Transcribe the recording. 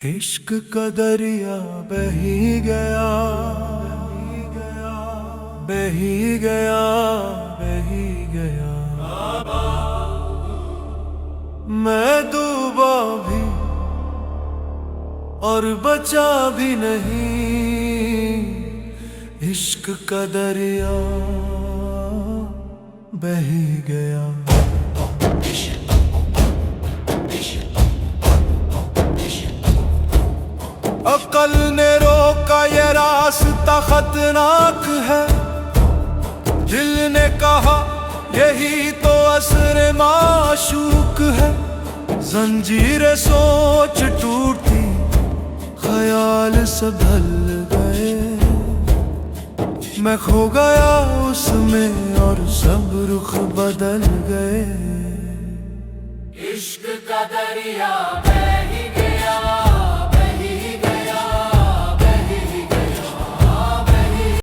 इश्क का दरिया बही गया, बही गया, बही गया। मैं डूबा भी और बचा भी नहीं। इश्क का दरिया बही गया। अकल ने रोका ये रास्ता खतरनाक है। दिल ने कहा यही तो असर माशूक है। जंजीरें सोच टूटी, ख्याल सब ढल गए। मैं खो गया उसमें और सब रुख बदल गए। इश्क का दरिया